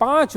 5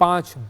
5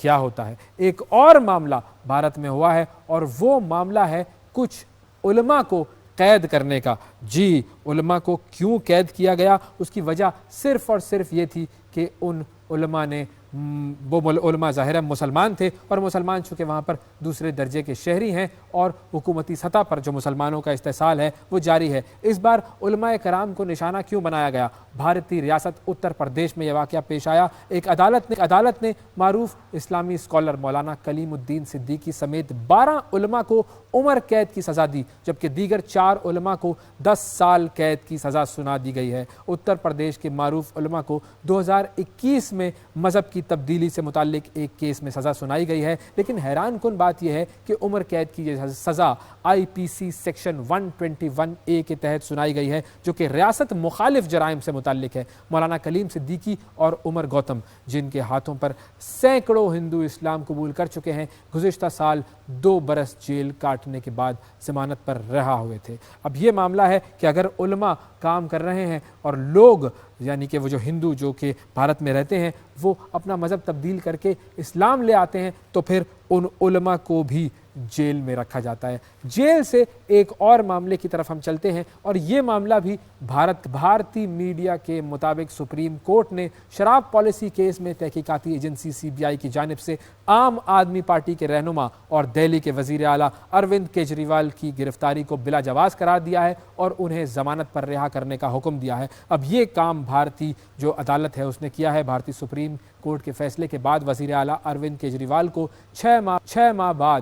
کیا ہوتا ہے۔ ایک اور معاملہ بھارت میں ہوا ہے اور وہ معاملہ ہے کچھ علماء کو قید کرنے کا۔ جی، علماء کو کیوں قید کیا گیا؟ اس کی وجہ صرف اور صرف یہ تھی کہ ان علماء نے وہ علماء ظاہر ہے مسلمان تھے، اور مسلمان چونکہ وہاں پر دوسرے درجے کے شہری ہیں اور حکومتی سطح پر جو مسلمانوں کا استحصال ہے وہ جاری ہے۔ اس بار علماء کرام کو نشانہ کیوں بنایا گیا؟ بھارتی ریاست اتر پردیش میں یہ واقعہ پیش آیا۔ ایک عدالت نے معروف اسلامی اسکالر مولانا کلیم الدین صدیقی سمیت 12 علماء کو عمر قید کی سزا دی، جبکہ دیگر 4 علماء کو 10 سال قید کی سزا سنا دی گئی ہے۔ اتر پردیش کے معروف علماء کو 2021 میں مذہب کی تبدیلی سے متعلق ایک کیس میں سزا سنائی گئی ہے، لیکن حیران کن بات یہ ہے کہ عمر قید کی یہ سزا IPC سیکشن 121A کے تحت سنائی گئی ہے، جو کہ ریاست مخالف جرائم سے متعلق ہے۔ مولانا کلیم صدیقی اور عمر گوتم، جن کے ہاتھوں پر سینکڑوں ہندو اسلام قبول کر چکے ہیں، گزشتہ سال 2 برس جیل کاٹنے کے بعد ضمانت پر رہا ہوئے تھے۔ اب یہ معاملہ ہے کہ اگر علماء کام کر رہے ہیں اور لوگ یعنی کہ وہ جو ہندو جو کہ بھارت میں رہتے ہیں وہ اپنا مذہب تبدیل کر کے اسلام لے آتے ہیں، تو پھر ان علماء کو بھی جیل میں رکھا جاتا ہے۔ جیل سے ایک اور معاملے کی طرف ہم چلتے ہیں، اور یہ معاملہ بھی بھارتی میڈیا کے مطابق سپریم کورٹ نے شراب پالیسی کیس میں تحقیقاتی ایجنسی CBI کی جانب سے عام آدمی پارٹی کے رہنما اور دہلی کے وزیر اعلیٰ اروند کیجریوال کی گرفتاری کو بلا جواز قرار دیا ہے اور انہیں ضمانت پر رہا کرنے کا حکم دیا ہے۔ اب یہ کام بھارتی جو عدالت ہے اس نے کیا ہے۔ بھارتی سپریم کورٹ کے فیصلے کے بعد وزیر اعلیٰ اروند کیجریوال کو 6 ماہ بعد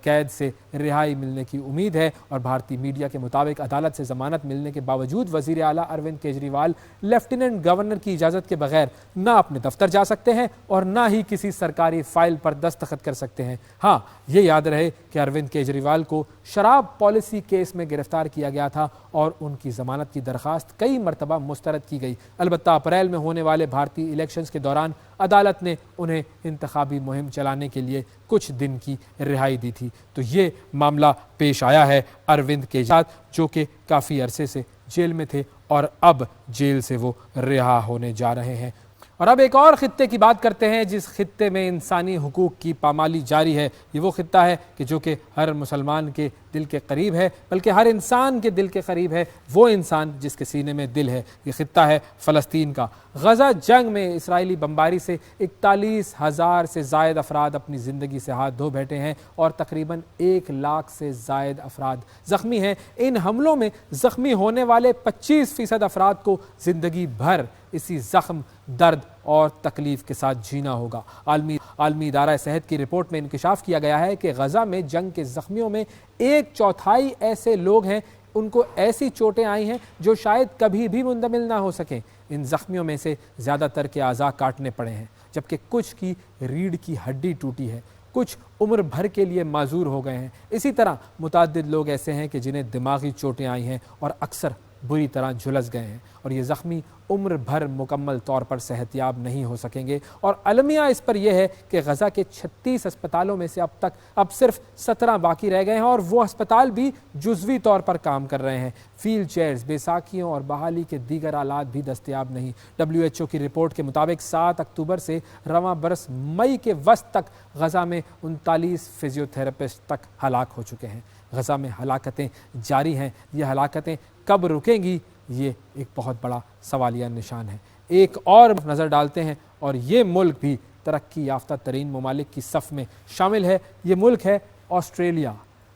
قید سے رہائی ملنے کی امید ہے، اور بھارتی میڈیا کے مطابق عدالت سے ضمانت ملنے کے باوجود وزیر اعلیٰ اروند کیجریوال لیفٹیننٹ گورنر کی اجازت کے بغیر نہ اپنے دفتر جا سکتے ہیں اور نہ ہی کسی سرکاری فائل پر دستخط کر سکتے ہیں۔ ہاں، یہ یاد رہے کہ اروند کیجریوال کو شراب پالیسی کیس میں گرفتار کیا گیا تھا اور ان کی ضمانت کی درخواست کئی مرتبہ مسترد کی گئی۔ البتہ اپریل میں ہونے والے بھارتی الیکشنز کے دوران عدالت نے انہیں انتخابی مہم چلانے کے لیے کچھ دن کی رہائی دی تھی۔ تو یہ معاملہ پیش آیا ہے اروند کے ساتھ، جو کہ کافی عرصے سے جیل میں تھے اور اب جیل سے وہ رہا ہونے جا رہے ہیں۔ اور اب ایک اور خطے کی بات کرتے ہیں جس خطے میں انسانی حقوق کی پامالی جاری ہے۔ یہ وہ خطہ ہے کہ جو کہ ہر مسلمان کے دل کے قریب ہے، بلکہ ہر انسان کے دل کے قریب ہے، وہ انسان جس کے سینے میں دل ہے۔ یہ خطہ ہے فلسطین کا۔ غزہ جنگ میں اسرائیلی بمباری سے 41,000 سے زائد افراد اپنی زندگی سے ہاتھ دھو بیٹھے ہیں اور تقریباً 1 لاکھ سے زائد افراد زخمی ہیں۔ ان حملوں میں زخمی ہونے والے 25% افراد کو زندگی بھر اسی زخم، درد اور تکلیف کے ساتھ جینا ہوگا۔ عالمی ادارہ صحت کی رپورٹ میں انکشاف کیا گیا ہے کہ غزہ میں جنگ کے زخمیوں میں 1/4 ایسے لوگ ہیں ان کو ایسی چوٹیں آئی ہیں جو شاید کبھی بھی مندمل نہ ہو سکیں۔ ان زخمیوں میں سے زیادہ تر کے اعضاء کاٹنے پڑے ہیں، جبکہ کچھ کی ریڑھ کی ہڈی ٹوٹی ہے، کچھ عمر بھر کے لیے معذور ہو گئے ہیں۔ اسی طرح متعدد لوگ ایسے ہیں کہ جنہیں دماغی چوٹیں آئی ہیں اور اکثر بری طرح جھلس گئے ہیں، اور یہ زخمی عمر بھر مکمل طور پر صحت یاب نہیں ہو سکیں گے۔ اور المیہ اس پر یہ ہے کہ غزہ کے 36 ہسپتالوں میں سے اب صرف 17 باقی رہ گئے ہیں، اور وہ ہسپتال بھی جزوی طور پر کام کر رہے ہیں۔ ویل چیئرز، بیساکھیوں اور بحالی کے دیگر آلات بھی دستیاب نہیں۔ WHO کی رپورٹ کے مطابق 7 اکتوبر سے رواں برس مئی کے وسط تک غزہ میں 39 فزیوتھراپسٹ تک ہلاک ہو چکے ہیں۔ غزہ میں ہلاکتیں جاری ہیں۔ یہ ہلاکتیں کب رکیں گی، یہ ایک بہت بڑا سوالیہ نشان ہے۔ ایک اور نظر ڈالتے ہیں، اور یہ ملک بھی ترقی یافتہ ترین ممالک کی صف میں شامل ہے۔ یہ ملک ہے آسٹریلیا۔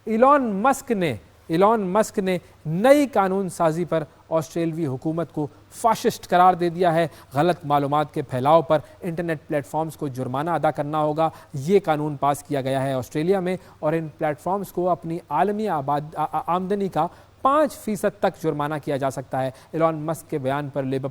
ایلون مسک نے نئی قانون سازی پر آسٹریلوی حکومت کو فاشسٹ قرار دے دیا ہے۔ غلط معلومات کے پھیلاؤ پر انٹرنیٹ پلیٹ فارمز کو جرمانہ ادا کرنا ہوگا۔ یہ قانون پاس کیا گیا ہے آسٹریلیا میں، اور ان پلیٹ فارمز کو اپنی عالمی آمدنی کا 5% تک جرمانہ کیا جا سکتا ہے۔ ایلون مسک کے بیان پر لیبر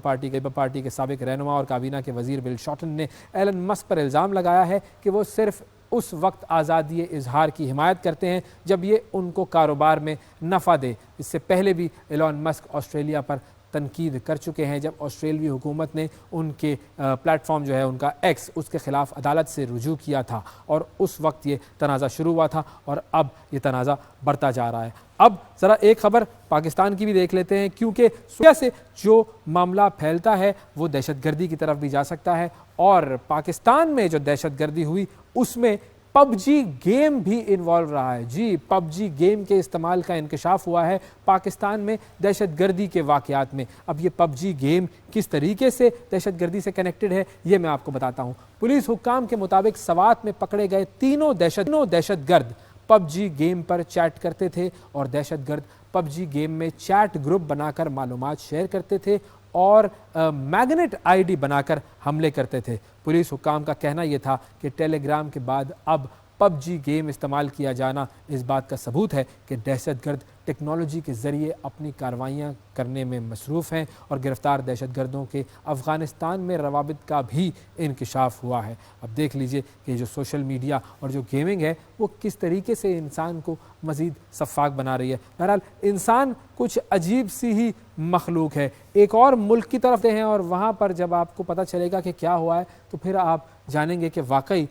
پارٹی کے سابق رہنما اور کابینہ کے وزیر بل شارٹن نے ایلن مسک پر الزام لگایا ہے کہ وہ صرف اس وقت آزادی اظہار کی حمایت کرتے ہیں جب یہ ان کو کاروبار میں نفع دے۔ اس سے پہلے بھی ایلون مسک آسٹریلیا پر تنقید کر چکے ہیں جب آسٹریلوی حکومت نے ان کے پلیٹ فارم جو ہے ان کا ایکس اس کے خلاف عدالت سے رجوع کیا تھا اور اس وقت یہ تنازع شروع ہوا تھا اور اب یہ تنازع بڑھتا جا رہا ہے۔ اب ذرا ایک خبر پاکستان کی بھی دیکھ لیتے ہیں، کیونکہ سوریا سے جو معاملہ پھیلتا ہے وہ دہشت گردی کی طرف بھی جا سکتا ہے، اور پاکستان میں جو دہشت گردی ہوئی اس میں پب جی گیم بھی انوالو رہا ہے۔ جی، پب جی گیم کے استعمال کا انکشاف ہوا ہے پاکستان میں دہشت گردی کے واقعات میں۔ اب یہ پب جی گیم کس طریقے سے دہشت گردی سے کنیکٹڈ ہے یہ میں آپ کو بتاتا ہوں۔ پولیس حکام کے مطابق سوات میں پکڑے گئے تینوں دہشت گرد پب جی گیم پر چیٹ کرتے تھے، اور دہشت گرد پب جی گیم میں چیٹ گروپ بنا کر معلومات شیئر کرتے تھے اور میگنیٹ آئی ڈی بنا کر حملے کرتے تھے۔ پولیس حکام کا کہنا یہ تھا کہ ٹیلی گرام کے بعد اب پب جی گیم استعمال کیا جانا اس بات کا ثبوت ہے کہ دہشت گرد ٹیکنالوجی کے ذریعے اپنی کارروائیاں کرنے میں مصروف ہیں، اور گرفتار دہشت گردوں کے افغانستان میں روابط کا بھی انکشاف ہوا ہے۔ اب دیکھ لیجئے کہ جو سوشل میڈیا اور جو گیمنگ ہے وہ کس طریقے سے انسان کو مزید سفاک بنا رہی ہے۔ بہرحال انسان کچھ عجیب سی ہی مخلوق ہے۔ ایک اور ملک کی طرف ہیں اور وہاں پر جب آپ کو پتہ چلے گا کہ کیا ہوا ہے تو پھر آپ جانیں گے کہ واقعی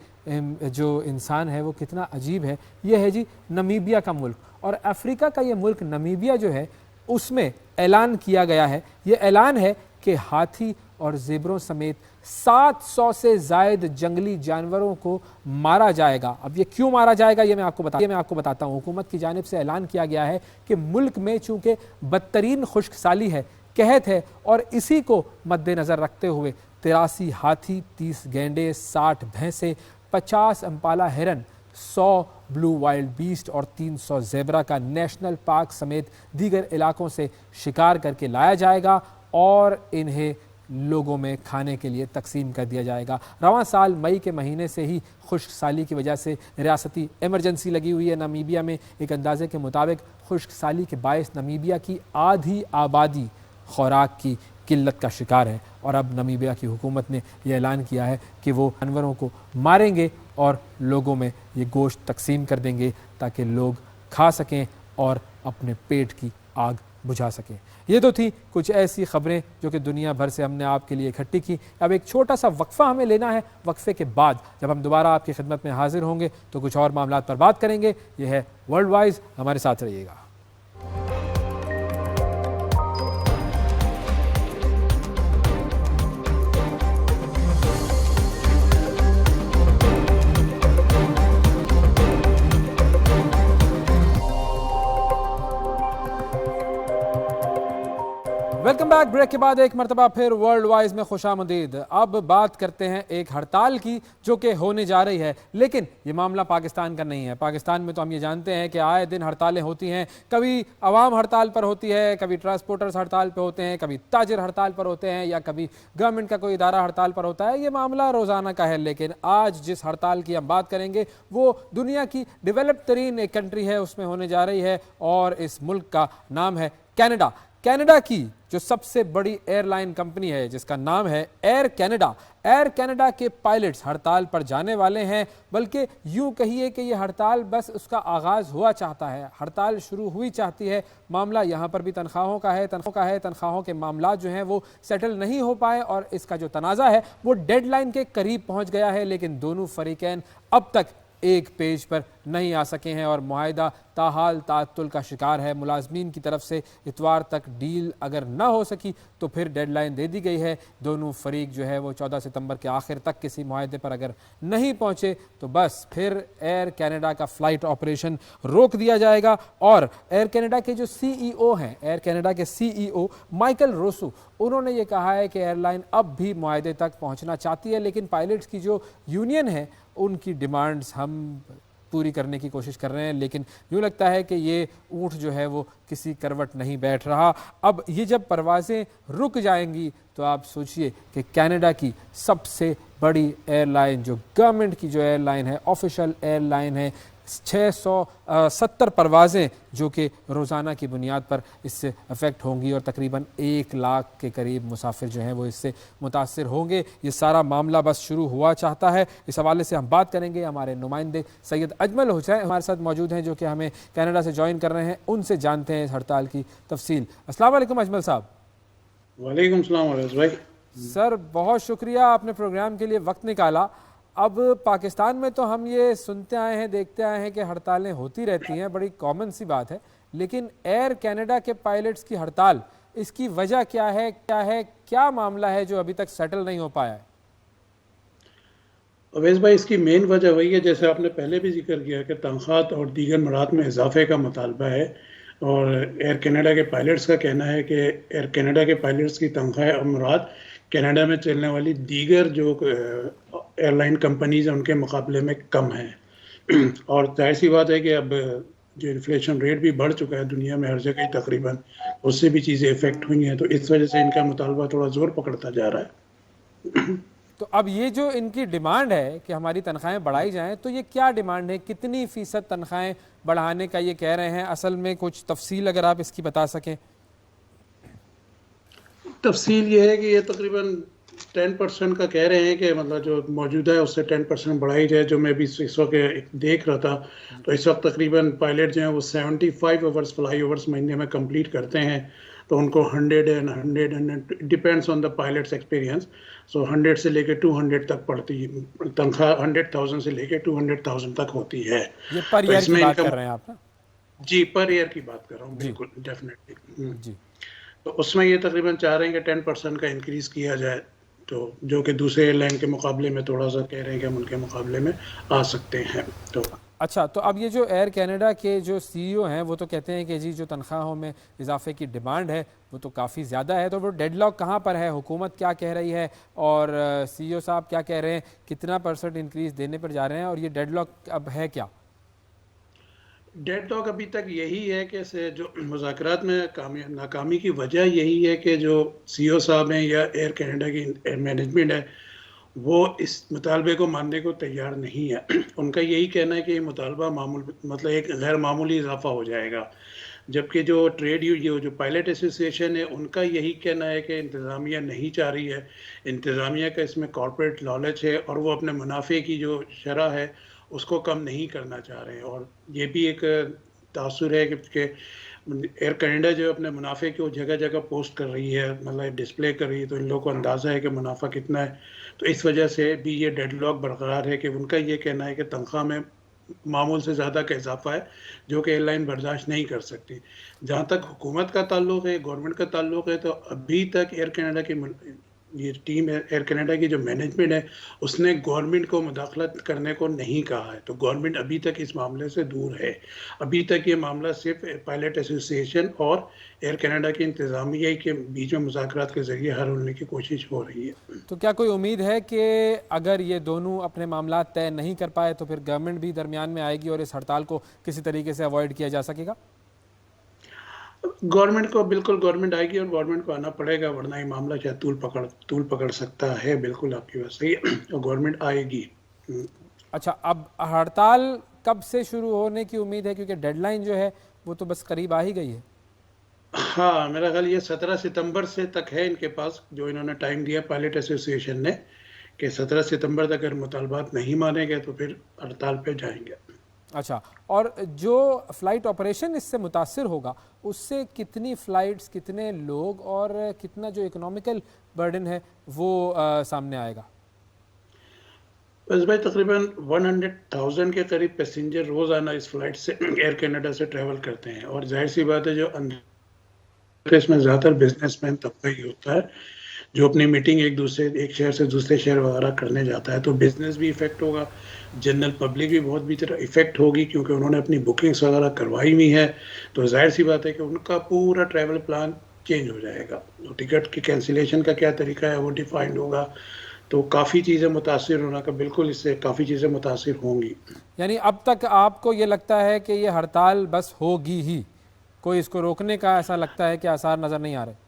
جو انسان ہے وہ کتنا عجیب ہے۔ یہ ہے جی نمیبیا کا ملک، اور افریقہ کا یہ ملک نمیبیا جو ہے اس میں اعلان کیا گیا ہے، یہ اعلان ہے کہ ہاتھی اور زیبروں سمیت 700 سے زائد جنگلی جانوروں کو مارا جائے گا۔ اب یہ کیوں مارا جائے گا یہ میں آپ کو بتاتا ہوں۔ حکومت کی جانب سے اعلان کیا گیا ہے کہ ملک میں چونکہ بدترین خشک سالی ہے، قحط ہے، اور اسی کو مد نظر رکھتے ہوئے 83 ہاتھی، 30 گینڈے، 60 بھینسیں، 50 امپالا ہرن، 100 بلو وائلڈ بیسٹ اور 300 زیبرا کا نیشنل پارک سمیت دیگر علاقوں سے شکار کر کے لایا جائے گا اور انہیں لوگوں میں کھانے کے لیے تقسیم کر دیا جائے گا۔ رواں سال مئی کے مہینے سے ہی خشک سالی کی وجہ سے ریاستی ایمرجنسی لگی ہوئی ہے نمیبیا میں۔ ایک اندازے کے مطابق خشک سالی کے باعث نمیبیا کی آدھی آبادی خوراک کی قلت کا شکار ہے، اور اب نمیبیا کی حکومت نے یہ اعلان کیا ہے کہ وہ جانوروں کو ماریں گے اور لوگوں میں یہ گوشت تقسیم کر دیں گے تاکہ لوگ کھا سکیں اور اپنے پیٹ کی آگ بجھا سکیں۔ یہ تو تھی کچھ ایسی خبریں جو کہ دنیا بھر سے ہم نے آپ کے لیے اکٹھی کی۔ اب ایک چھوٹا سا وقفہ ہمیں لینا ہے، وقفے کے بعد جب ہم دوبارہ آپ کی خدمت میں حاضر ہوں گے تو کچھ اور معاملات پر بات کریں گے۔ یہ ہے ورلڈ وائز، ہمارے ساتھ رہیے گا۔ Welcome back. بریک کے بعد ایک مرتبہ پھر ورلڈ وائز میں خوش آمدید۔ اب بات کرتے ہیں ایک ہڑتال کی جو کہ ہونے جا رہی ہے، لیکن یہ معاملہ پاکستان کا نہیں ہے۔ پاکستان میں تو ہم یہ جانتے ہیں کہ آئے دن ہڑتالیں ہوتی ہیں، کبھی عوام ہڑتال پر ہوتی ہے، کبھی ٹرانسپورٹرز ہڑتال پہ ہوتے ہیں، کبھی تاجر ہڑتال پر ہوتے ہیں، یا کبھی گورنمنٹ کا کوئی ادارہ ہڑتال پر ہوتا ہے۔ یہ معاملہ روزانہ کا ہے، لیکن آج جس ہڑتال کی ہم بات کریں گے وہ دنیا کی ڈیولپ ترین ایک کنٹری ہے، اس میں ہونے جا رہی ہے، اور اس ملک کا نام ہے کینیڈا۔ کینیڈا کی جو سب سے بڑی ایئر لائن کمپنی ہے جس کا نام ہے ایئر کینیڈا کے پائلٹس ہڑتال پر جانے والے ہیں، بلکہ یوں کہیے کہ یہ ہڑتال بس اس کا آغاز ہوا چاہتا ہے، ہڑتال شروع ہوئی چاہتی ہے۔ معاملہ یہاں پر بھی تنخواہوں کا ہے، تنخواہوں کے معاملات جو ہیں وہ سیٹل نہیں ہو پائے، اور اس کا جو تنازع ہے وہ ڈیڈ لائن کے قریب پہنچ گیا ہے، لیکن دونوں فریقین اب تک ایک پیج پر نہیں آ سکے ہیں، اور معاہدہ تاحال تعطل کا شکار ہے۔ ملازمین کی طرف سے اتوار تک ڈیل اگر نہ ہو سکی تو پھر ڈیڈ لائن دے دی گئی ہے۔ دونوں فریق جو ہے وہ 14 ستمبر کے آخر تک کسی معاہدے پر اگر نہیں پہنچے تو بس پھر ایئر کینیڈا کا فلائٹ آپریشن روک دیا جائے گا۔ اور ایئر کینیڈا کے جو سی ای او مائیکل روسو، انہوں نے یہ کہا ہے کہ ایئر لائن اب بھی معاہدے تک پہنچنا چاہتی ہے، لیکن پائلٹس کی جو یونین ہے ان کی ڈیمانڈز ہم پوری کرنے کی کوشش کر رہے ہیں، لیکن یوں لگتا ہے کہ یہ اونٹ جو ہے وہ کسی کروٹ نہیں بیٹھ رہا۔ اب یہ جب پروازیں رک جائیں گی تو آپ سوچئے کہ کینیڈا کی سب سے بڑی ایئر لائن، جو گورنمنٹ کی جو ایئر لائن ہے، آفیشل ایئر لائن ہے، 670 پروازیں جو کہ روزانہ کی بنیاد پر اس سے افیکٹ ہوں گی، اور تقریباً 1 لاکھ کے قریب مسافر جو ہیں وہ اس سے متاثر ہوں گے۔ یہ سارا معاملہ بس شروع ہوا چاہتا ہے۔ اس حوالے سے ہم بات کریں گے، ہمارے نمائندے سید اجمل حسین ہمارے ساتھ موجود ہیں جو کہ ہمیں کینیڈا سے جوائن کر رہے ہیں، ان سے جانتے ہیں اس ہڑتال کی تفصیل۔ السلام علیکم اجمل صاحب۔ وعلیکم السلام علیہ بھائی. سر بہت شکریہ آپ نے پروگرام کے لیے وقت نکالا. اب پاکستان میں تو ہم یہ سنتے آئے ہیں دیکھتے آئے ہیں کہ ہڑتالیں ہوتی رہتی ہیں, بڑی کامن سی بات ہے, لیکن ایئر کینیڈا کے پائلٹس کی ہڑتال, اس کی وجہ کیا معاملہ ہے جو ابھی تک سیٹل نہیں ہو پایا ہے؟ اویس بھائی, اس کی مین وجہ وہی ہے جیسے آپ نے پہلے بھی ذکر کیا کہ تنخواہ اور دیگر مراد میں اضافے کا مطالبہ ہے. اور ایئر کینیڈا کے پائلٹس کا کہنا ہے کہ ایئر کینیڈا کے پائلٹس کی تنخواہ اور مراد کینیڈا میں چلنے والی دیگر جو ایئر لائن کمپنیز ہیں ان کے مقابلے میں کم ہیں. اور ظاہر سی بات ہے کہ اب جو انفلیشن ریٹ بھی بڑھ چکا ہے دنیا میں ہر جگہ تقریباً, اس سے بھی چیزیں افیکٹ ہوئی ہیں, تو اس وجہ سے ان کا مطالبہ تھوڑا زور پکڑتا جا رہا ہے. تو اب یہ جو ان کی ڈیمانڈ ہے کہ ہماری تنخواہیں بڑھائی جائیں, تو یہ کیا ڈیمانڈ ہے؟ کتنی فیصد تنخواہیں بڑھانے کا یہ کہہ رہے ہیں؟ اصل میں کچھ تفصیل اگر آپ اس کی بتا سکیں. تفصیل یہ ہے کہ یہ تقریباً 10% کا کہہ رہے ہیں کہ مطلب جو موجودہ ہے اس سے 10% بڑھائی جائے. جو میں بھی اس وقت دیکھ رہا تھا تو اس وقت تقریباً پائلٹ جو ہیں وہ 75 اوورس فلائی اوورس مہینے میں کمپلیٹ کرتے ہیں, تو ان کو 100 depends on the pilots experience. So 100 سے لے کے 200 تک پڑتی ہے تنخواہ, 100,000 سے لے کے 200,000 تک ہوتی ہے. یہ پر تو ایئر اس کی میں بات انکم, کر رہے ہیں آپ نا؟ جی پر ایئر کی بات کر رہا ہوں, جی بالکل ڈیفینیٹلی. جی. تو اس میں یہ تقریباً چاہ رہے ہیں کہ 10% کا انکریز کیا جائے, تو جو کہ دوسرے ایئر لائن کے مقابلے میں تھوڑا سا کہہ رہے ہیں کہ ہم ان کے مقابلے میں آ سکتے ہیں. تو اچھا, تو اب یہ جو ایئر کینیڈا کے جو سی ای او ہیں وہ تو کہتے ہیں کہ جی جو تنخواہوں میں اضافے کی ڈیمانڈ ہے وہ تو کافی زیادہ ہے, تو وہ ڈیڈ لاک کہاں پر ہے؟ حکومت کیا کہہ رہی ہے اور سی ای او صاحب کیا کہہ رہے ہیں؟ کتنا % انکریز دینے پر جا رہے ہیں, اور یہ ڈیڈ لاک اب ہے کیا؟ ڈیڈ لاک ابھی تک یہی ہے کہ جو مذاکرات میں ناکامی کی وجہ یہی ہے کہ جو سی او صاحب ہیں یا ایئر کینیڈا کی مینجمنٹ ہے وہ اس مطالبے کو ماننے کو تیار نہیں ہے. ان کا یہی کہنا ہے کہ یہ مطالبہ مطلب ایک غیر معمولی اضافہ ہو جائے گا, جبکہ جو جو پائلٹ ایسوسی ایشن ہے ان کا یہی کہنا ہے کہ انتظامیہ نہیں چاہ رہی ہے. انتظامیہ کا اس میں کارپوریٹ لالچ ہے اور وہ اپنے منافع کی جو شرح ہے اس کو کم نہیں کرنا چاہ رہے ہیں. اور یہ بھی ایک تاثر ہے کہ ایئر کینیڈا جو اپنے منافع کو جگہ جگہ پوسٹ کر رہی ہے, مطلب ڈسپلے کر رہی ہے, تو ان لوگوں کو اندازہ ہے کہ منافع کتنا ہے. تو اس وجہ سے بھی یہ ڈیڈ لاک برقرار ہے کہ ان کا یہ کہنا ہے کہ تنخواہ میں معمول سے زیادہ کا اضافہ ہے جو کہ ایئر لائن برداشت نہیں کر سکتی. جہاں تک حکومت کا تعلق ہے, گورنمنٹ کا تعلق ہے, تو ابھی تک ایئر کینیڈا کی یہ ٹیم ہے, ایئر کینیڈا کی جو مینجمنٹ ہے اس نے گورنمنٹ کو مداخلت کرنے کو نہیں کہا ہے. تو گورنمنٹ ابھی تک اس معاملے سے دور ہے. ابھی تک یہ معاملہ صرف پائلٹ ایسوسی ایشن اور ایئر کینیڈا کی انتظامیہ کے بیچ میں مذاکرات کے ذریعے حل ہونے کی کوشش ہو رہی ہے. تو کیا کوئی امید ہے کہ اگر یہ دونوں اپنے معاملات طے نہیں کر پائے تو پھر گورنمنٹ بھی درمیان میں آئے گی اور اس ہڑتال کو کسی طریقے سے اوائڈ کیا جا سکے گا؟ گورنمنٹ کو بالکل گورنمنٹ آئے گی اور گورنمنٹ کو آنا پڑے گا, ورنہ یہ معاملہ شاید طول پکڑ سکتا ہے. بالکل آپ کی بات صحیح ہے, اور گورنمنٹ آئے گی. اچھا, اب ہڑتال کب سے شروع ہونے کی امید ہے؟ کیونکہ ڈیڈ لائن جو ہے وہ تو بس قریب آ ہی گئی ہے. ہاں, میرا خیال یہ 17 ستمبر سے تک ہے ان کے پاس, جو انہوں نے ٹائم دیا پائلٹ ایسوسی ایشن نے, کہ 17 ستمبر تک اگر مطالبات نہیں مانے گئے تو پھر ہڑتال پہ جائیں گے. اچھا, اور جو فلائٹ آپریشن اس سے متاثر ہوگا اس سے کتنی فلائٹس, کتنے لوگ اور کتنا جو اکنامیکل برڈن ہے وہ سامنے آئے گا؟ بس بھائی تقریباً 100,000 کے قریب پیسنجر روزانہ اس فلائٹ سے ایئر کینیڈا سے ٹریول کرتے ہیں. اور ظاہر سی بات ہے جو اس میں زیادہ تر بزنس مین طبقہ ہی ہوتا ہے جو اپنی میٹنگ ایک شہر سے دوسرے شہر وغیرہ کرنے جاتا ہے. تو بزنس بھی افیکٹ ہوگا, جنرل پبلک بھی بہت بھی طرح افیکٹ ہوگی, کیونکہ انہوں نے اپنی بکنگس وغیرہ کروائی ہوئی ہے. تو ظاہر سی بات ہے کہ ان کا پورا ٹریول پلان چینج ہو جائے گا. ٹکٹ کی کینسلیشن کا کیا طریقہ ہے وہ ڈیفائنڈ ہوگا. تو کافی چیزیں متاثر ہونا کا, بالکل اس سے کافی چیزیں متاثر ہوں گی. یعنی اب تک آپ کو یہ لگتا ہے کہ یہ ہڑتال بس ہوگی ہی, کوئی اس کو روکنے کا ایسا لگتا ہے کہ آثار نظر نہیں آ رہے؟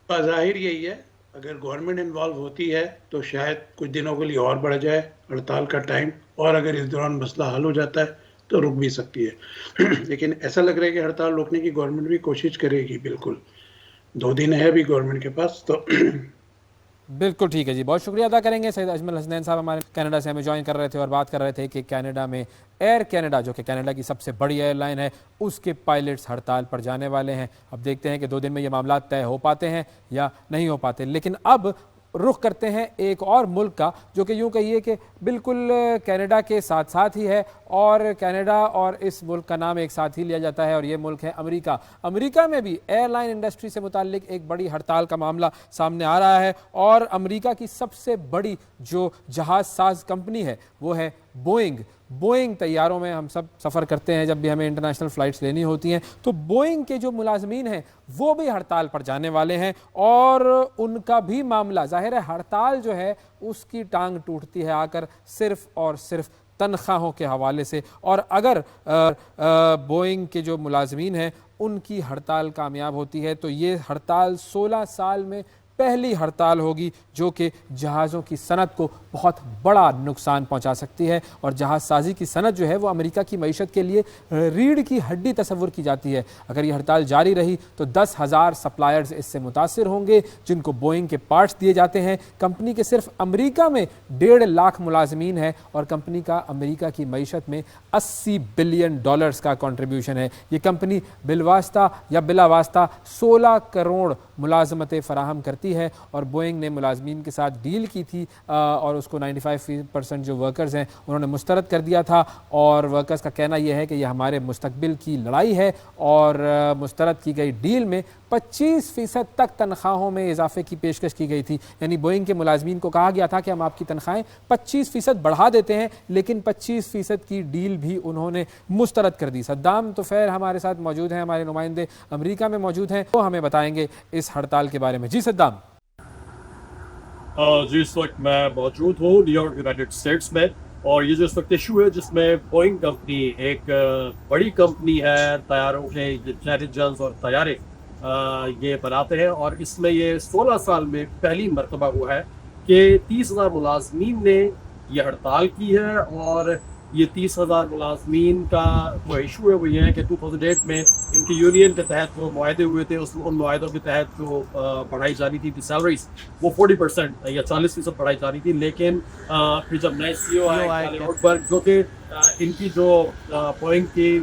ظاہر یہی ہے, اگر گورنمنٹ انوالو ہوتی ہے تو شاید کچھ دنوں کے لیے اور بڑھ جائے ہڑتال کا ٹائم, اور اگر اس دوران مسئلہ حل ہو جاتا ہے تو رک بھی سکتی ہے. لیکن ایسا لگ رہا ہے کہ ہڑتال روکنے کی گورنمنٹ بھی کوشش کرے گی. بالکل 2 دن ہے ابھی گورنمنٹ کے پاس, تو بالکل ٹھیک ہے جی, بہت شکریہ ادا کریں گے. سید اجمل حسنین صاحب ہمارے کینیڈا سے ہمیں جوائن کر رہے تھے اور بات کر رہے تھے کہ کینیڈا میں ایئر کینیڈا جو کہ کینیڈا کی سب سے بڑی ایئر لائن ہے, اس کے پائلٹس ہڑتال پر جانے والے ہیں. اب دیکھتے ہیں کہ 2 دن میں یہ معاملات طے ہو پاتے ہیں یا نہیں ہو پاتے. لیکن اب رخ کرتے ہیں ایک اور ملک کا جو کہ یوں کہیے کہ بالکل کینیڈا کے ساتھ ساتھ ہی ہے, اور کینیڈا اور اس ملک کا نام ایک ساتھ ہی لیا جاتا ہے, اور یہ ملک ہے امریکہ. امریکہ میں بھی ایئر لائن انڈسٹری سے متعلق ایک بڑی ہڑتال کا معاملہ سامنے آ رہا ہے, اور امریکہ کی سب سے بڑی جو جہاز ساز کمپنی ہے وہ ہے بوئنگ. بوئنگ طیاروں میں ہم سب سفر کرتے ہیں, جب بھی ہمیں انٹرنیشنل فلائٹس لینی ہوتی ہیں تو بوئنگ کے جو ملازمین ہیں وہ بھی ہڑتال پر جانے والے ہیں, اور ان کا بھی معاملہ ظاہر ہے ہڑتال جو ہے اس کی ٹانگ ٹوٹتی ہے آ کر صرف اور صرف تنخواہوں کے حوالے سے. اور اگر بوئنگ کے جو ملازمین ہیں ان کی ہڑتال کامیاب ہوتی ہے تو یہ ہڑتال 16 سال میں پہلی ہڑتال ہوگی جو کہ جہازوں کی صنعت کو بہت بڑا نقصان پہنچا سکتی ہے. اور جہاز سازی کی صنعت جو ہے وہ امریکہ کی معیشت کے لیے ریڑھ کی ہڈی تصور کی جاتی ہے. اگر یہ ہڑتال جاری رہی تو 10,000 سپلائرز اس سے متاثر ہوں گے جن کو بوئنگ کے پارٹس دیے جاتے ہیں. کمپنی کے صرف امریکہ میں 1.5 لاکھ ملازمین ہیں, اور کمپنی کا امریکہ کی معیشت میں $80 بلین کا کنٹریبیوشن ہے. یہ کمپنی بالواسطہ یا بلا واسطہ 16 کروڑ ملازمتیں فراہم کرتی ہے, اور بوئنگ نے ملازمین کے ساتھ ڈیل کی تھی اور اس کو 95% جو ورکرز ہیں انہوں نے مسترد کر دیا تھا, اور ورکرز کا کہنا یہ ہے کہ یہ ہمارے مستقبل کی لڑائی ہے, اور مسترد کی گئی ڈیل میں 25% تک تنخواہوں میں اضافے کی پیشکش کی گئی تھی. یعنی بوئنگ کے ملازمین کو کہا گیا تھا کہ ہم آپ کی تنخواہیں 25% بڑھا دیتے ہیں, لیکن 25% کی ڈیل بھی انہوں نے مسترد کر دی. صدام طفیل ہمارے ساتھ موجود ہیں, ہمارے نمائندے امریکہ میں موجود ہیں, وہ ہمیں بتائیں گے اس ہڑتال کے بارے میں. جی صدام. جی اس وقت میں موجود ہوں نیو یارک یونائٹیڈ اسٹیٹس میں, اور یہ جو اس وقت ایشو ہے جس میں بوئنگ کمپنی ایک بڑی کمپنی ہے طیاروں کے جیٹ انجنز اور طیارے یہ بناتے ہیں, اور اس میں یہ 16 سال میں پہلی مرتبہ ہوا ہے کہ 30,000 ملازمین نے یہ ہڑتال کی ہے. اور یہ 30,000 ملازمین کا جو ایشو ہے وہ یہ ہے کہ 2008 میں ان کی یونین کے تحت جو معاہدے ہوئے تھے ان معاہدوں کے تحت جو بڑھائی جانی تھی سیلریز وہ 40% یا 40% بڑھائی جانی تھی. لیکن پھر جب نئے CEO آئے جو کہ ان کی جو بوئنگ کی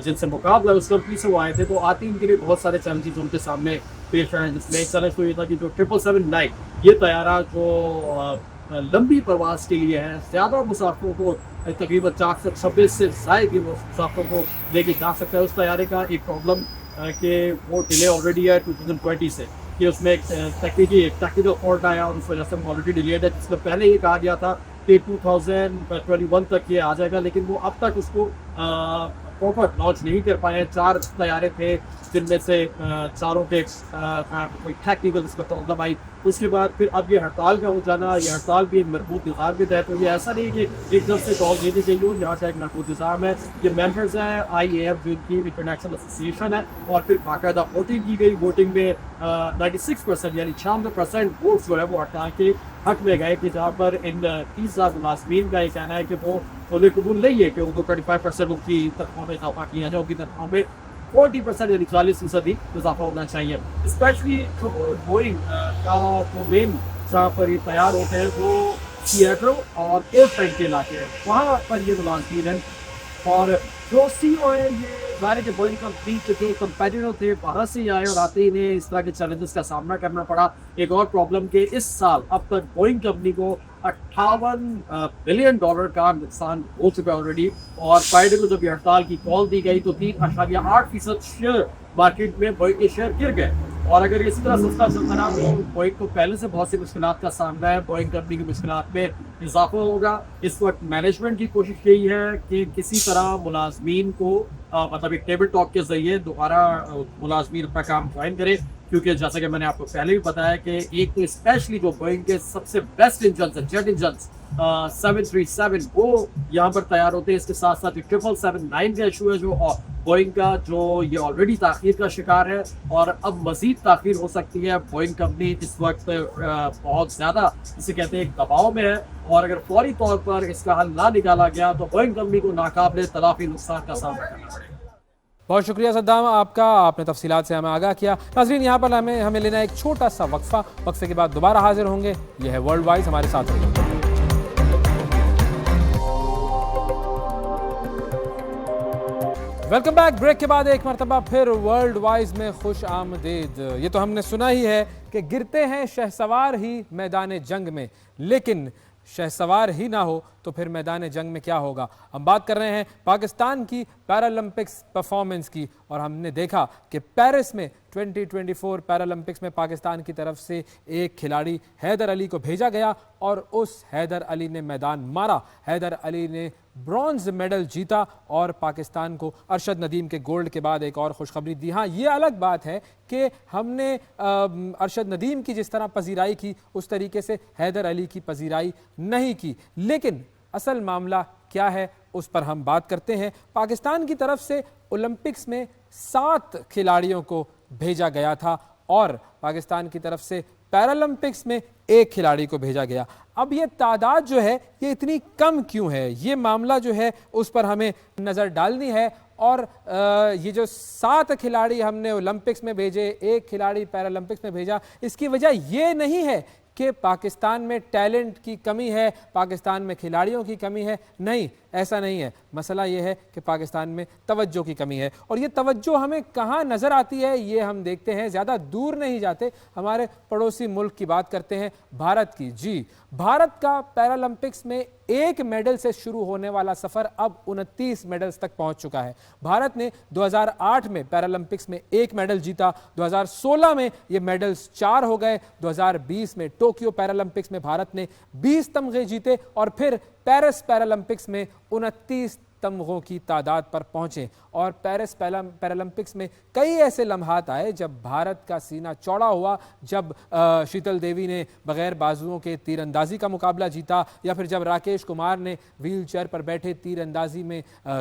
جن سے مقابلہ اس کمپنی سے وہ آئے تھے, تو آتی ان کے لیے بہت سارے چیلنجز ان کے سامنے پیش آئے, جس میں ایک چیلنج تو یہ تھا کہ جو 777-9 یہ طیارہ جو لمبی پرواز کے لیے ہے, زیادہ مسافروں کو تقریباً 426 سے زائد مسافروں کو لے کے جا سکتا ہے. اس طیارے کا ایک پرابلم کہ وہ ڈیلے آلریڈی ہے 2020 سے, کہ اس میں ایک ٹیکنیکل فالٹ آیا اور اس وجہ سے آلریڈی ڈیلیڈ ہے, جس میں پہلے یہ کہا گیا تھا کہ 2021 تک یہ آ جائے گا, لیکن وہ اب تک اس کو پراپر لانچ نہیں کر پائے. 4 طیارے تھے جن میں سے 4 کے کوئی ٹیکنیکل اس کا پرابلم آئی. اس کے بعد پھر اب یہ ہڑتال کا ہو جانا, یہ ہڑتال بھی ایک مربوط نظام کے تحت, یہ ایسا نہیں کہ ایک طرف سے کال دینے چاہیے یہاں سے ایک مربوط نظام ہے. یہ ممبرز ہیں IAF جو ان کی انٹرنیشنل ایسوسیشن ہے, اور پھر باقاعدہ ووٹنگ کی گئی. ووٹنگ میں 96% یعنی 96% ووٹس جو ہے وہ ہڑتال کے حق میں گئے, کہ جہاں پر ان 30,000 ملازمین کا یہ کہنا ہے کہ وہ انہیں قبول نہیں ہے کہ ان کو 25% ان کی تنخواہ میں اضافہ کیا جائے, ان کی تنخواہ میں 40% یعنی 40% اضافہ ہونا چاہیے. اسپیشلی جو بوئنگ کا جو مین جہاں پر یہ تیار ہوتے ہیں وہ سیاٹل اور پورٹلینڈ کے علاقے ہیں, وہاں پر یہ ملازمین ہیں. اور جو CEO ہے یہ ظاہر ہے کہ بوئنگ کمپنی کے کمپیٹیٹر تھے, باہر سے آئے اور آتے ہی انہیں اس طرح کے چیلنجز کا سامنا کرنا پڑا. ایک اور پرابلم کہ اس سال اب تک بوئنگ کمپنی کو $58 بلین کا نقصان ہو چکا ہے آلریڈی, اور فرائیڈے کو جب یہ ہڑتال کی کال دی گئی تو 3.8% شیئر مارکیٹ میں بوئنگ کے شیئر گر گئے. اور اگر اسی طرح سستا چلتا رہا تو بوئنگ کو پہلے سے بہت سی مشکلات کا سامنا ہے, بوئنگ کمپنی کی مشکلات میں اضافہ ہوگا. اس وقت مینجمنٹ کی کوشش یہی ہے کہ کسی طرح ملازمین کو مطلب ایک ٹیبل ٹاک کے ذریعے دوبارہ ملازمین اپنا کام جوائن کرے, کیونکہ جیسا کہ میں نے آپ کو پہلے بھی بتایا کہ ایک تو اسپیشلی جو بوئنگ کے سب سے بیسٹ انجنس ہیں جیٹ انجنس 737 وہ یہاں پر تیار ہوتے ہیں. اس کے ساتھ ساتھ 777-9 کا ایشو ہے جو بوئنگ کا, جو یہ آلریڈی تاخیر کا شکار ہے, اور اب مزید تاخیر ہو سکتی ہے. بوئنگ کمپنی اس وقت بہت زیادہ جسے کہتے ہیں ایک دباؤ میں ہے, اور اگر فوری طور پر اس کا حل نہ نکالا گیا تو بوئنگ کمپنی کو ناقابل تلافی نقصان کا سامنا کرنا پڑے گا. بہت شکریہ صدام آپ کا، آپ نے تفصیلات سے ہمیں آگاہ کیا۔ ناظرین یہاں پر ہمیں لینا ایک چھوٹا سا وقفہ، وقفے کے بعد دوبارہ حاضر ہوں گے۔ یہ ہے ورلڈ وائز، ہمارے ساتھ رہیے۔ Welcome back. بریک کے بعد ایک مرتبہ پھر ورلڈ وائز میں خوش آمدید۔ یہ تو ہم نے سنا ہی ہے کہ گرتے ہیں شہسوار ہی میدان جنگ میں، لیکن شہسوار ہی نہ ہو تو پھر میدان جنگ میں کیا ہوگا؟ ہم بات کر رہے ہیں پاکستان کی پیرالمپکس پرفارمنس کی، اور ہم نے دیکھا کہ پیرس میں 2024 پیرالمپکس میں پاکستان کی طرف سے ایک کھلاڑی حیدر علی کو بھیجا گیا اور اس حیدر علی نے میدان مارا۔ حیدر علی نے برونز میڈل جیتا اور پاکستان کو ارشد ندیم کے گولڈ کے بعد ایک اور خوشخبری دی۔ ہاں یہ الگ بات ہے کہ ہم نے ارشد ندیم کی جس طرح پذیرائی کی اس طریقے سے حیدر علی کی پذیرائی نہیں کی، لیکن اصل معاملہ کیا ہے اس پر ہم بات کرتے ہیں۔ پاکستان کی طرف سے اولمپکس میں 7 کھلاڑیوں کو بھیجا گیا تھا اور پاکستان کی طرف سے پیرالمپکس میں 1 کھلاڑی کو بھیجا گیا۔ اب یہ تعداد جو ہے یہ اتنی کم کیوں ہے؟ یہ معاملہ جو ہے اس پر ہمیں نظر ڈالنی ہے، اور یہ جو 7 کھلاڑی ہم نے اولمپکس میں بھیجے، 1 کھلاڑی پیرالمپکس میں بھیجا، اس کی وجہ یہ نہیں ہے کہ پاکستان میں ٹیلنٹ کی کمی ہے، پاکستان میں کھلاڑیوں کی کمی ہے، نہیں، ایسا نہیں ہے۔ مسئلہ یہ ہے کہ پاکستان میں توجہ کی کمی ہے، اور یہ توجہ ہمیں کہاں نظر آتی ہے یہ ہم دیکھتے ہیں۔ زیادہ دور نہیں جاتے، ہمارے پڑوسی ملک کی بات کرتے ہیں، بھارت کی۔ جی، بھارت کا پیرالمپکس میں 1 میڈل سے شروع ہونے والا سفر اب 29 میڈلز تک پہنچ چکا ہے۔ بھارت نے 2008 میں پیرالمپکس میں 1 میڈل جیتا، 2016 میں یہ میڈلز 4 ہو گئے، 2020 میں ٹوکیو پیرالمپکس میں بھارت نے 20 تمغے جیتے، اور پھر پیرس پیرالمپکس میں 29 تمغوں کی تعداد پر پہنچے۔ اور پیرس پیرالمپکس میں کئی ایسے لمحات آئے جب بھارت کا سینہ چوڑا ہوا، جب شیتل دیوی نے بغیر بازوؤں کے تیر اندازی کا مقابلہ جیتا، یا پھر جب راکیش کمار نے ویل چیئر پر بیٹھے تیر اندازی میں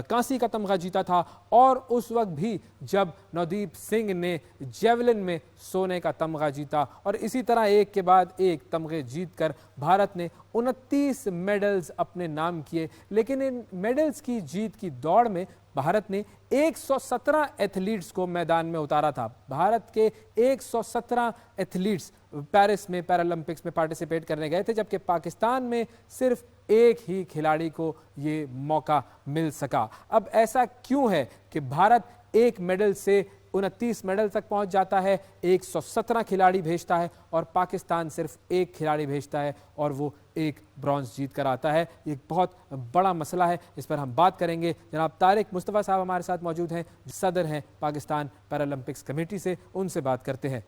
کانسی کا تمغہ جیتا تھا، اور اس وقت بھی جب نودیپ سنگھ نے جیولن میں سونے کا تمغہ جیتا، اور اسی طرح ایک کے بعد ایک تمغے جیت کر بھارت نے 29 میڈلز اپنے نام کیے۔ لیکن ان میڈلز کی جیت کی دوڑ میں بھارت نے 117 ایتھلیٹس کو میدان میں اتارا تھا۔ بھارت کے 117 ایتھلیٹس پیرس میں پیرالمپکس میں پارٹیسپیٹ کرنے گئے تھے، جبکہ پاکستان میں صرف 1 ہی کھلاڑی کو یہ موقع مل سکا۔ اب ایسا کیوں ہے کہ بھارت 1 میڈل سے 29 میڈل تک پہنچ جاتا ہے، 117 کھلاڑی بھیجتا ہے، اور پاکستان صرف 1 کھلاڑی بھیجتا ہے اور وہ 1 برونز جیت کر آتا ہے؟ یہ بہت بڑا مسئلہ ہے، اس پر ہم بات کریں گے۔ جناب طارق مصطفیٰ صاحب ہمارے ساتھ موجود ہیں، صدر ہیں پاکستان پیرالمپکس کمیٹی سے، ان سے بات کرتے ہیں۔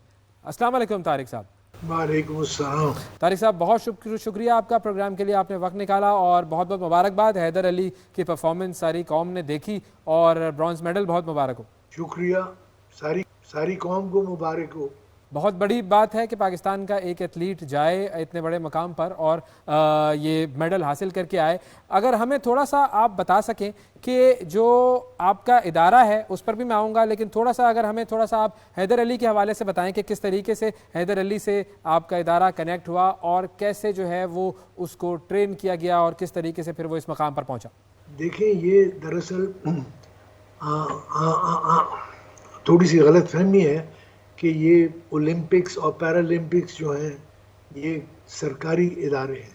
السلام علیکم طارق صاحب۔ وعلیکم السلام۔ طارق صاحب بہت شکریہ آپ کا، پروگرام کے لیے آپ نے وقت نکالا، اور بہت بہت مبارکباد۔ حیدر علی کی پرفارمنس ساری قوم نے دیکھی اور برونز میڈل، بہت مبارک ہو۔ شکریہ، ساری قوم کو مبارک ہو۔ بہت بڑی بات ہے کہ پاکستان کا ایک ایتھلیٹ جائے اتنے بڑے مقام پر اور یہ میڈل حاصل کر کے آئے۔ اگر ہمیں تھوڑا سا آپ بتا سکیں کہ جو آپ کا ادارہ ہے اس پر بھی میں آؤں گا، لیکن تھوڑا سا اگر ہمیں تھوڑا سا آپ حیدر علی کے حوالے سے بتائیں کہ کس طریقے سے حیدر علی سے آپ کا ادارہ کنیکٹ ہوا، اور کیسے جو ہے وہ اس کو ٹرین کیا گیا، اور کس طریقے سے پھر وہ اس مقام پر پہنچا۔ دیکھیں، یہ دراصل تھوڑی سی غلط فہمی ہے کہ یہ اولمپکس اور پیرالمپکس جو ہیں یہ سرکاری ادارے ہیں۔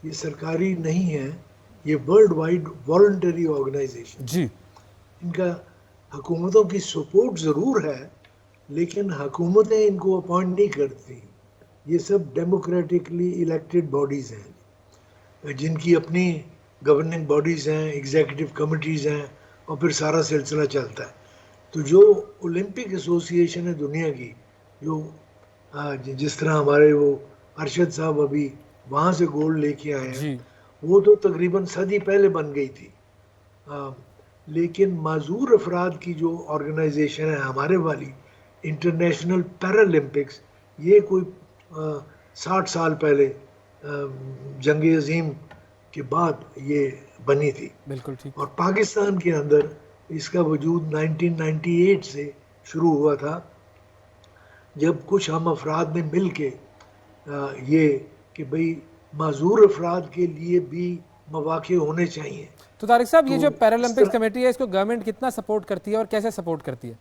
یہ سرکاری نہیں ہیں، یہ ورلڈ وائڈ والنٹری آرگنائزیشن۔ جی، ان کا حکومتوں کی سپورٹ ضرور ہے، لیکن حکومتیں ان کو اپوائنٹ نہیں کرتی۔ یہ سب ڈیموکریٹکلی الیکٹڈ باڈیز ہیں جن کی اپنی گورننگ باڈیز ہیں، ایگزیکٹو کمیٹیز ہیں، اور پھر سارا سلسلہ چلتا ہے۔ تو جو اولمپک ایسوسی ایشن ہے دنیا کی، جو جس طرح ہمارے وہ ارشد صاحب ابھی وہاں سے گولڈ لے کے آئے ہیں، وہ تو تقریباً صدی پہلے بن گئی تھی۔ لیکن معذور افراد کی جو آرگنائزیشن ہے ہمارے والی، انٹرنیشنل پیرالمپکس، یہ کوئی 60 سال پہلے جنگ عظیم کے بعد یہ بنی تھی۔ بالکل ٹھیک۔ اور پاکستان کے اندر اس کا وجود 1998 سے شروع ہوا تھا، جب کچھ ہم افراد نے مل کے یہ کہ بھئی معذور افراد کے لیے بھی مواقع ہونے چاہیے، تو طارق صاحب یہ جو تو پیرالمپکس کمیٹی ہے اس کو گورنمنٹ کتنا سپورٹ کرتی ہے اور کیسے سپورٹ کرتی ہے؟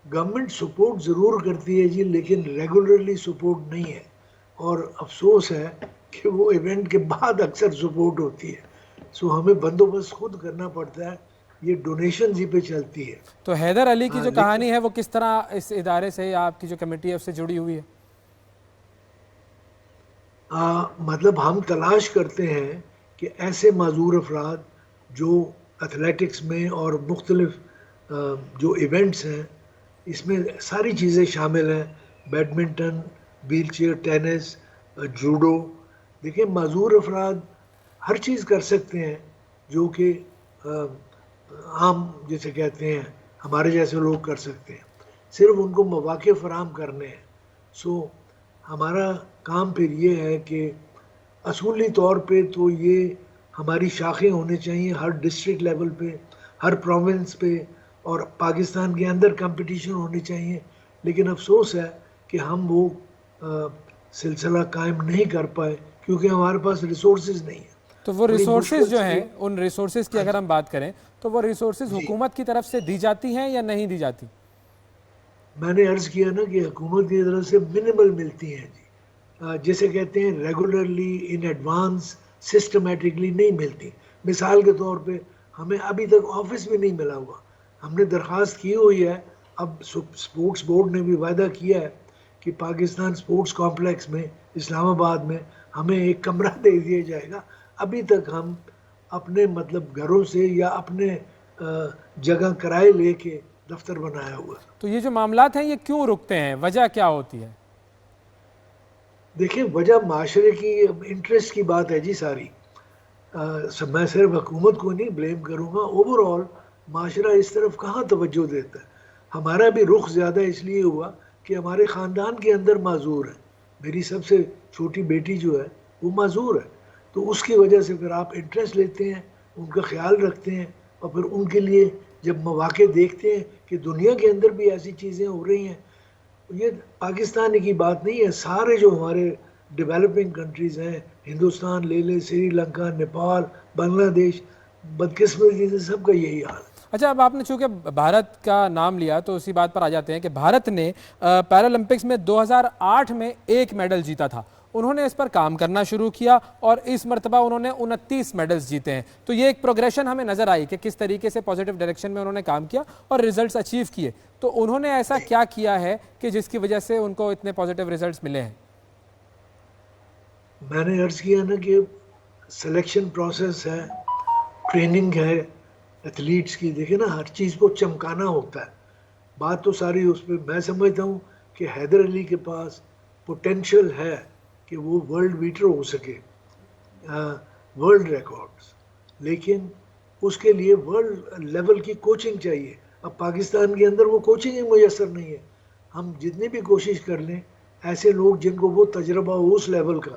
گورنمنٹ سپورٹ ضرور کرتی ہے جی، لیکن ریگولرلی سپورٹ نہیں ہے، اور افسوس ہے کہ وہ ایونٹ کے بعد اکثر سپورٹ ہوتی ہے، سو ہمیں بندوبست خود کرنا پڑتا ہے، یہ ڈونیشنز ہی پہ چلتی ہے۔ تو حیدر علی کی جو لیکن کہانی ہے وہ کس طرح اس ادارے سے یا آپ کی جو کمیٹی ہے اس سے جڑی ہوئی ہے؟ مطلب ہم تلاش کرتے ہیں کہ ایسے معذور افراد جو ایتھلیٹکس میں اور مختلف جو ایونٹس ہیں اس میں ساری چیزیں شامل ہیں، badminton, wheelchair tennis, judo, دیکھیں معذور افراد ہر چیز کر سکتے ہیں جو کہ عام جیسے کہتے ہیں ہمارے جیسے لوگ کر سکتے ہیں، صرف ان کو مواقع فراہم کرنے ہیں۔ سو ہمارا کام پھر یہ ہے کہ اصولی طور پہ تو یہ ہماری شاخیں ہونی چاہیے ہر ڈسٹرکٹ لیول پہ، ہر پروونس پہ، اور پاکستان کے اندر کمپٹیشن ہونی چاہیے، لیکن افسوس ہے کہ ہم وہ سلسلہ قائم نہیں کر پائے کیونکہ ہمارے پاس ریسورسز نہیں ہیں۔ تو وہ بڑی ریسورسز مشکل جو سے ہیں ان ریسورسز کی اگر ہم بات کریں تو وہ ریسورسز جی، حکومت کی طرف سے دی جاتی ہیں یا نہیں دی جاتی؟ میں نے عرض کیا نا کہ حکومت کی طرف سے منیمل ملتی ہیں جی، جیسے کہتے ہیں ریگولرلی ان ایڈوانس سسٹمیٹکلی نہیں ملتی۔ مثال کے طور پہ ہمیں ابھی تک آفس بھی نہیں ملا ہوا، ہم نے درخواست کی ہوئی ہے، اب سپورٹس بورڈ نے بھی وعدہ کیا ہے کہ پاکستان سپورٹس کمپلیکس میں اسلام آباد میں ہمیں ایک کمرہ دے دیا جائے گا، ابھی تک ہم اپنے مطلب گھروں سے یا اپنے جگہ کرائے لے کے دفتر بنایا ہوا ہے۔ تو یہ جو معاملات ہیں یہ کیوں رکتے ہیں، وجہ کیا ہوتی ہے؟ دیکھیں وجہ معاشرے کی انٹرسٹ کی بات ہے جی ساری، میں صرف حکومت کو نہیں بلیم کروں گا، اوور آل معاشرہ اس طرف کہاں توجہ دیتا ہے۔ ہمارا بھی رخ زیادہ اس لیے ہوا کہ ہمارے خاندان کے اندر معذور ہے، میری سب سے چھوٹی بیٹی جو ہے وہ معذور ہے، تو اس کی وجہ سے پھر آپ انٹرسٹ لیتے ہیں، ان کا خیال رکھتے ہیں، اور پھر ان کے لیے جب مواقع دیکھتے ہیں کہ دنیا کے اندر بھی ایسی چیزیں ہو رہی ہیں، یہ پاکستان کی بات نہیں ہے، سارے جو ہمارے ڈیولپنگ کنٹریز ہیں، ہندوستان لے لیں، سری لنکا، نیپال، بنگلہ دیش، بدقسمتی سے سب کا یہی حال ہے۔ اچھا، اب آپ نے چونکہ بھارت کا نام لیا تو اسی بات پر آ جاتے ہیں کہ بھارت نے پیرالمپکس میں 2008 میں ایک میڈل جیتا تھا، انہوں نے اس پر کام کرنا شروع کیا اور اس مرتبہ انہوں نے 29 میڈلز جیتے ہیں، تو یہ ایک پروگریشن ہمیں نظر آئی کہ کس طریقے سے پازیٹیو ڈائریکشن میں انہوں نے کام کیا اور ریزلٹس اچیو کیے۔ تو انہوں نے ایسا کیا کیا ہے کہ جس کی وجہ سے ان کو اتنے پازیٹیو ریزلٹس ملے ہیں؟ میں نے عرض کیا نا کہ سلیکشن پروسیس ہے، ٹریننگ ہے ایتھلیٹس کی، دیکھیں نا ہر چیز کو چمکانا ہوتا ہے، بات تو ساری اس پہ۔ میں سمجھتا ہوں کہ حیدر علی کے پاس پوٹینشل ہے کہ وہ ورلڈ بیٹر ہو سکے، ورلڈ ریکارڈز، لیکن اس کے لیے ورلڈ لیول کی کوچنگ چاہیے۔ اب پاکستان کے اندر وہ کوچنگ ہی میسر نہیں ہے، ہم جتنی بھی کوشش کر لیں ایسے لوگ جن کو وہ تجربہ ہو اس لیول کا،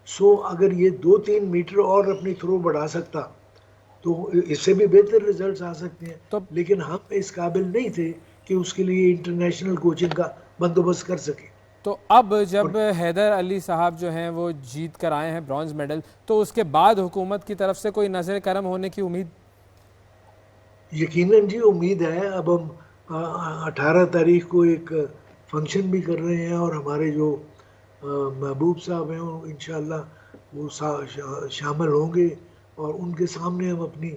سو اگر یہ 2-3 میٹر اور اپنی تھرو بڑھا سکتا تو اس سے بھی بہتر ریزلٹس آ سکتے ہیں، لیکن ہم اس قابل نہیں تھے کہ اس کے لیے انٹرنیشنل کوچنگ کا بندوبست کر سکیں۔ تو اب جب حیدر علی صاحب جو ہیں وہ جیت کر آئے ہیں برونز میڈل، تو اس کے بعد حکومت کی طرف سے کوئی نظر کرم ہونے کی امید؟ یقیناً جی امید ہے، اب ہم 18 تاریخ کو ایک فنکشن بھی کر رہے ہیں، اور ہمارے جو محبوب صاحب ہیں انشاءاللہ وہ شامل ہوں گے، اور ان کے سامنے ہم اپنی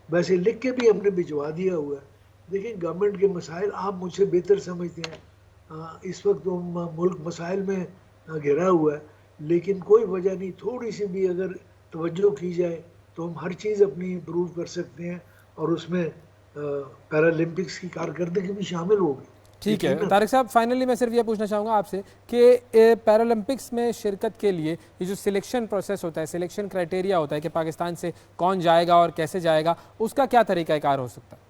ویسے لکھ کے بھی ہم نے بھجوا دیا ہوا ہے۔ دیکھیں گورنمنٹ کے مسائل آپ مجھ سے بہتر سمجھتے ہیں، اس وقت تو ملک مسائل میں گھرا ہوا ہے، لیکن کوئی وجہ نہیں، تھوڑی سی بھی اگر توجہ کی جائے تو ہم ہر چیز اپنی امپروو کر سکتے ہیں، اور اس میں پیرالمپکس کی کارکردگی بھی شامل ہوگی۔ ٹھیک ہے طارق صاحب، فائنلی میں صرف یہ پوچھنا چاہوں گا آپ سے کہ پیرالمپکس میں شرکت کے لیے یہ جو سلیکشن پروسیس ہوتا ہے، سلیکشن کرائٹیریا ہوتا ہے کہ پاکستان سے کون جائے گا اور کیسے جائے گا، اس کا کیا طریقہ کار ہو سکتا ہے؟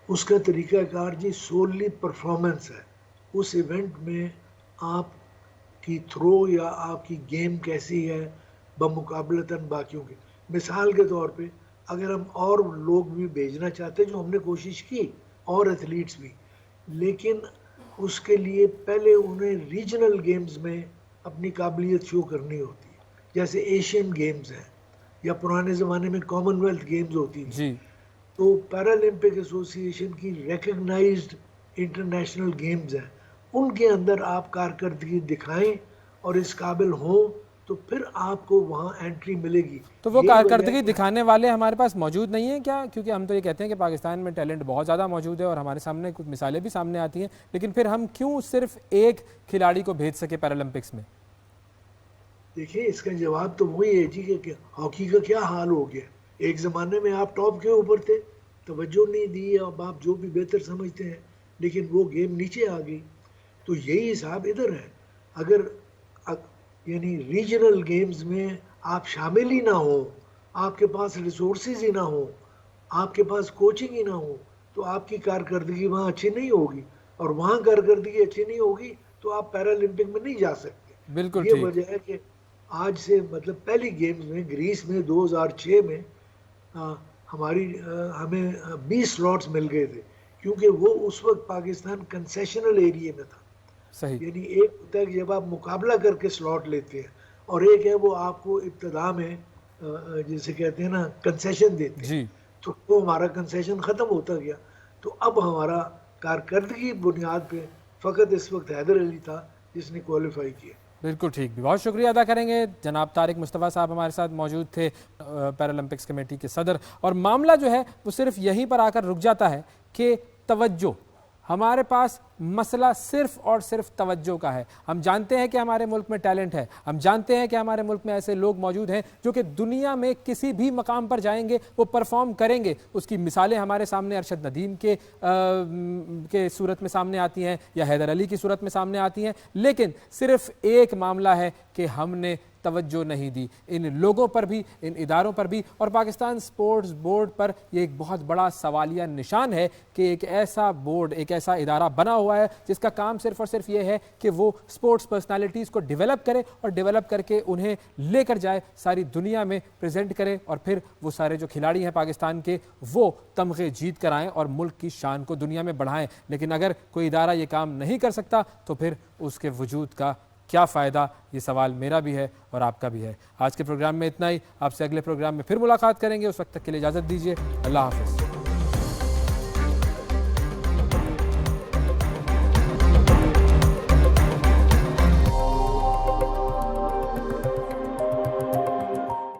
اس کا طریقہ کار جی سوللی پرفارمنس ہے، اس ایونٹ میں آپ کی تھرو یا آپ کی گیم کیسی ہے بمقابلتاً باقیوں کے۔ مثال کے طور پہ اگر ہم اور لوگ بھی بھیجنا چاہتے جو ہم نے کوشش کی، اور ایتھلیٹس بھی، لیکن اس کے لیے پہلے انہیں ریجنل گیمز میں اپنی قابلیت شو کرنی ہوتی ہے، جیسے ایشین گیمز ہیں، یا پرانے زمانے میں کامن ویلتھ گیمز ہوتی تھی. جی تو پیرالمپک ایسوسی ایشن کی ریکگنائزڈ انٹرنیشنل گیمز ہیں، ان کے اندر آپ کارکردگی دکھائیں اور اس قابل ہوں تو پھر آپ کو وہاں انٹری ملے گی. تو وہ یہی وجہ کارکردگی ہے کہ دکھانے والے ہمارے پاس موجود نہیں ہیں کیا؟ کیونکہ ہم تو یہ کہتے ہیں کہ پاکستان میں ٹیلنٹ بہت زیادہ موجود ہے اور ہمارے سامنے کچھ مثالیں بھی سامنے آتی ہیں، لیکن پھر ہم کیوں صرف ایک کھلاڑی کو بھیج سکے پیرالمپکس میں؟ دیکھیں اس کا جواب تو وہی ہے جی کہ ہاکی کا کیا حال ہو گیا. ایک زمانے میں آپ ٹاپ کے اوپر تھے، توجہ نہیں دی، اب آپ جو بھی بہتر سمجھتے ہیں، لیکن وہ گیم نیچے آ گئی. تو یہی حساب ادھر ہے. اگر یعنی ریجنل گیمز میں آپ شامل ہی نہ ہوں، آپ کے پاس ریسورسز ہی نہ ہوں، آپ کے پاس کوچنگ ہی نہ ہو، تو آپ کی کارکردگی وہاں اچھی نہیں ہوگی، اور وہاں کارکردگی اچھی نہیں ہوگی تو آپ پیرالمپک میں نہیں جا سکتے. بالکل یہ ٹھیک. وجہ ہے کہ آج سے مطلب پہلی گیمز میں گریس میں 2006 میں ہمیں 20 سلاٹس مل گئے تھے، کیونکہ وہ اس وقت پاکستان کنسیشنل ایریے میں تھا. صحیح. یعنی ایک ہوتا ہے کہ جب آپ مقابلہ کر کے سلاٹ لیتے ہیں، اور ایک ہے وہ آپ کو ابتدا میں جسے کہتے ہیں نا کنسیشن دیتے ہیں. جی تو وہ ہمارا کنسیشن ختم ہوتا گیا. تو اب ہمارا کارکردگی بنیاد پہ فقط اس وقت حیدر علی تھا جس نے کوالیفائی کیا. بالکل ٹھیک. بھی بہت شکریہ ادا کریں گے جناب طارق مصطفیٰ صاحب ہمارے ساتھ موجود تھے، پیرالمپکس کمیٹی کے صدر. اور معاملہ جو ہے وہ صرف یہیں پر آ کر رک جاتا ہے کہ توجہ، ہمارے پاس مسئلہ صرف اور صرف توجہ کا ہے. ہم جانتے ہیں کہ ہمارے ملک میں ٹیلنٹ ہے، ہم جانتے ہیں کہ ہمارے ملک میں ایسے لوگ موجود ہیں جو کہ دنیا میں کسی بھی مقام پر جائیں گے وہ پرفارم کریں گے. اس کی مثالیں ہمارے سامنے ارشد ندیم کے صورت میں سامنے آتی ہیں یا حیدر علی کی صورت میں سامنے آتی ہیں. لیکن صرف ایک معاملہ ہے کہ ہم نے توجہ نہیں دی ان لوگوں پر بھی، ان اداروں پر بھی. اور پاکستان سپورٹس بورڈ پر یہ ایک بہت بڑا سوالیہ نشان ہے کہ ایک ایسا بورڈ، ایک ایسا ادارہ بنا ہوا ہے جس کا کام صرف اور صرف یہ ہے کہ وہ سپورٹس پرسنالٹیز کو ڈیولپ کرے اور ڈیولپ کر کے انہیں لے کر جائے، ساری دنیا میں پریزنٹ کرے، اور پھر وہ سارے جو کھلاڑی ہیں پاکستان کے وہ تمغے جیت کر آئیں اور ملک کی شان کو دنیا میں بڑھائیں. لیکن اگر کوئی ادارہ یہ کام نہیں کر سکتا تو پھر اس کے وجود کا کیا فائدہ؟ یہ سوال میرا بھی ہے اور آپ کا بھی ہے. آج کے پروگرام میں اتنا ہی. آپ سے اگلے پروگرام میں پھر ملاقات کریں گے. اس وقت تک کے لیے اجازت دیجیے. اللہ حافظ.